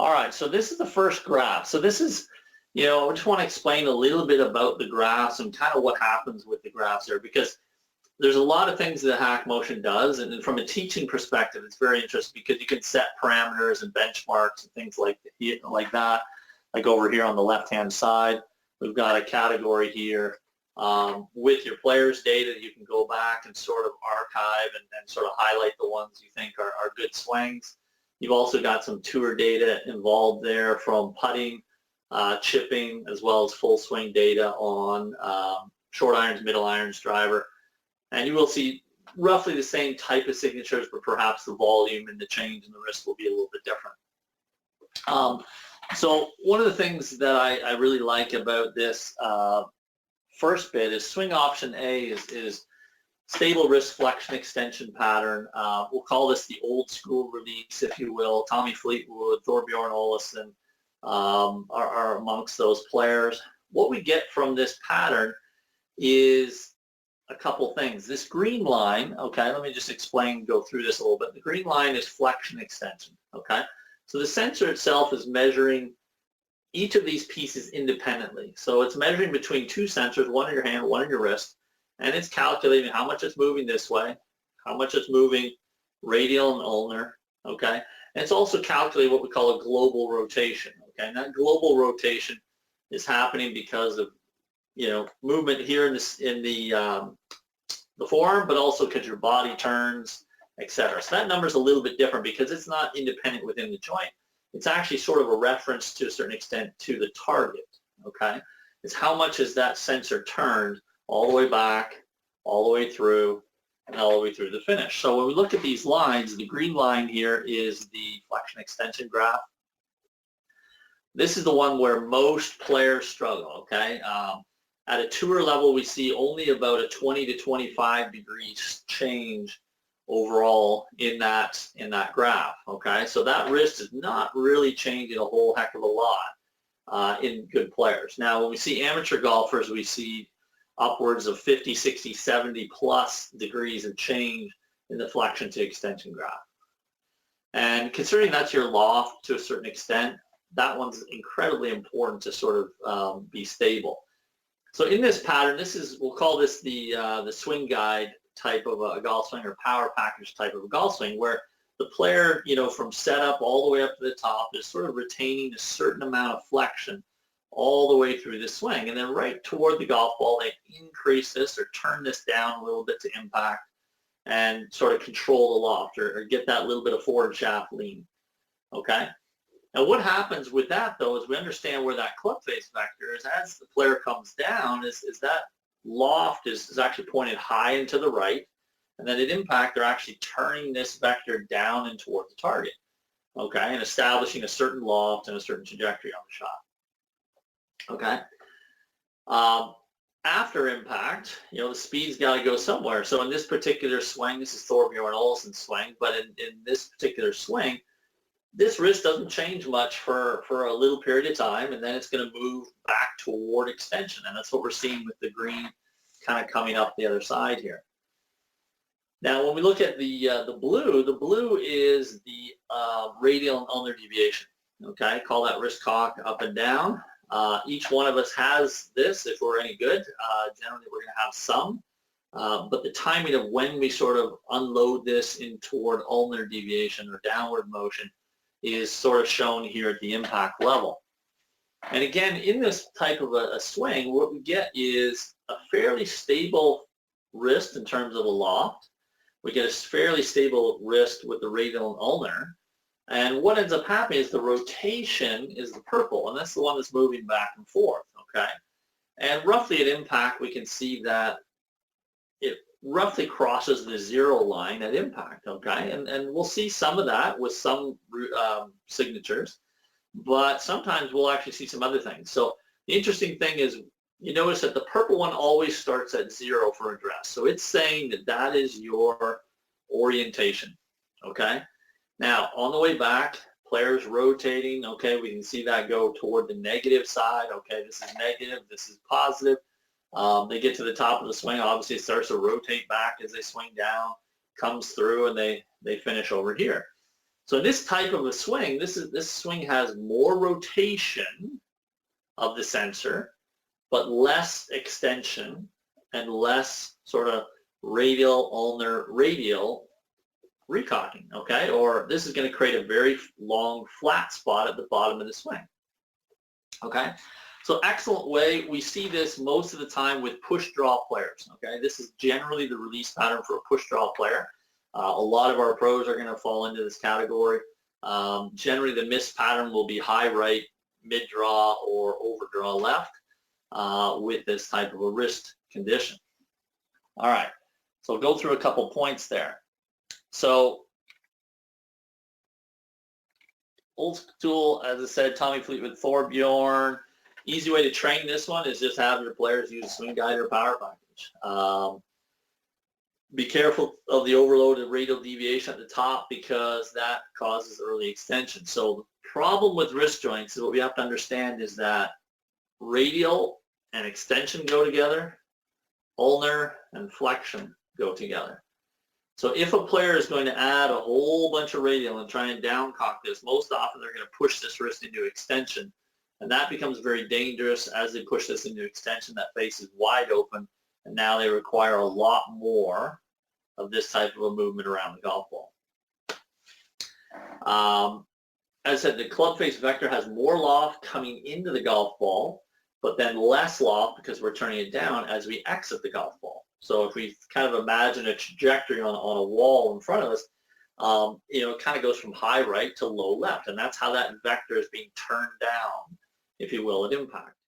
All right, so this is the first graph. So this is, I just want to explain a little bit about the graphs and kind of what happens with the graphs there, because there's a lot of things that Hackmotion does, and from a teaching perspective, it's very interesting because you can set parameters and benchmarks and things like that. Like over here on the left-hand side, we've got a category here with your players' data. You can go back and sort of archive and sort of highlight the ones you think are good swings. You've also got some tour data involved there from putting, chipping, as well as full swing data on short irons, middle irons, driver. And you will see roughly the same type of signatures, but perhaps the volume and the change in the wrist will be a little bit different. So one of the things that I really like about this first bit is swing option A is stable wrist flexion extension pattern. We'll call this the old school release, if you will. Tommy Fleetwood, Thorbjorn Olesen are amongst those players. What we get from this pattern is a couple things. This green line, okay, let me just go through this a little bit. The green line is flexion extension, okay? So the sensor itself is measuring each of these pieces independently. So it's measuring between two sensors, one in your hand, one in your wrist, and it's calculating how much it's moving this way, how much it's moving radial and ulnar, okay? And it's also calculating what we call a global rotation, okay? And that global rotation is happening because of, movement here in the forearm, but also because your body turns, etc. So that number is a little bit different because it's not independent within the joint. It's actually sort of a reference to a certain extent to the target, okay? It's how much is that sensor turned all the way back, all the way through, and all the way through the finish. So when we look at these lines, the green line here is the flexion extension graph. This is the one where most players struggle, okay? At a tour level, we see only about a 20 to 25 degrees change overall in that graph, okay? So that wrist is not really changing a whole heck of a lot in good players. Now, when we see amateur golfers, we see upwards of 50, 60, 70 plus degrees of change in the flexion to extension graph. And considering that's your loft to a certain extent, that one's incredibly important to sort of be stable. So in this pattern, we'll call this the swing guide type of a golf swing, or power package type of a golf swing, where the player, from setup all the way up to the top is sort of retaining a certain amount of flexion all the way through the swing. And then right toward the golf ball, they increase this or turn this down a little bit to impact and sort of control the loft or get that little bit of forward shaft lean, okay? Now what happens with that, though, is we understand where that club face vector is. As the player comes down, is that loft is actually pointed high and to the right, and then at impact, they're actually turning this vector down and toward the target, okay, and establishing a certain loft and a certain trajectory on the shot, okay? After impact, the speed's got to go somewhere. So in this particular swing, this is Thorbjorn Olesen's swing, but in this particular swing, this wrist doesn't change much for a little period of time, and then it's going to move back toward extension, and that's what we're seeing with the green kind of coming up the other side here. Now, when we look at the blue is the radial and ulnar deviation, okay? Call that wrist cock up and down. Each one of us has this if we're any good. Generally, we're going to have some, but the timing of when we sort of unload this in toward ulnar deviation or downward motion is sort of shown here at the impact level. And again, in this type of a swing, what we get is a fairly stable wrist in terms of a loft. We get a fairly stable wrist with the radial and ulnar. And what ends up happening is the rotation is the purple, and that's the one that's moving back and forth, okay? And roughly at impact, we can see that it roughly crosses the 0 line at impact, okay? And we'll see some of that with some signatures, but sometimes we'll actually see some other things. So the interesting thing is you notice that the purple one always starts at 0 for address. So it's saying that that is your orientation, okay? Now, on the way back, players rotating, okay, we can see that go toward the negative side, okay, this is negative, this is positive. They get to the top of the swing, obviously it starts to rotate back as they swing down, comes through, and they finish over here. So this type of a swing, this swing has more rotation of the sensor, but less extension and less sort of radial, ulnar, radial recocking, okay? Or this is going to create a very long flat spot at the bottom of the swing, okay? So excellent way. We see this most of the time with push-draw players, okay? This is generally the release pattern for a push-draw player. A lot of our pros are going to fall into this category. Generally, the miss pattern will be high right, mid-draw, or overdraw left with this type of a wrist condition. All right, so we'll go through a couple points there. So old school, as I said, Tommy Fleetwood, Thorbjorn. Easy way to train this one is just have your players use a swing guide or power package. Be careful of the overloaded radial deviation at the top because that causes early extension. So the problem with wrist joints is what we have to understand is that radial and extension go together, ulnar and flexion go together. So if a player is going to add a whole bunch of radial and try and downcock this, most often they're going to push this wrist into extension. And that becomes very dangerous as they push this into extension. That face is wide open, and now they require a lot more of this type of a movement around the golf ball. As I said, the club face vector has more loft coming into the golf ball, but then less loft because we're turning it down as we exit the golf ball. So if we kind of imagine a trajectory on a wall in front of us, it kind of goes from high right to low left, and that's how that vector is being turned down, if you will, at impact.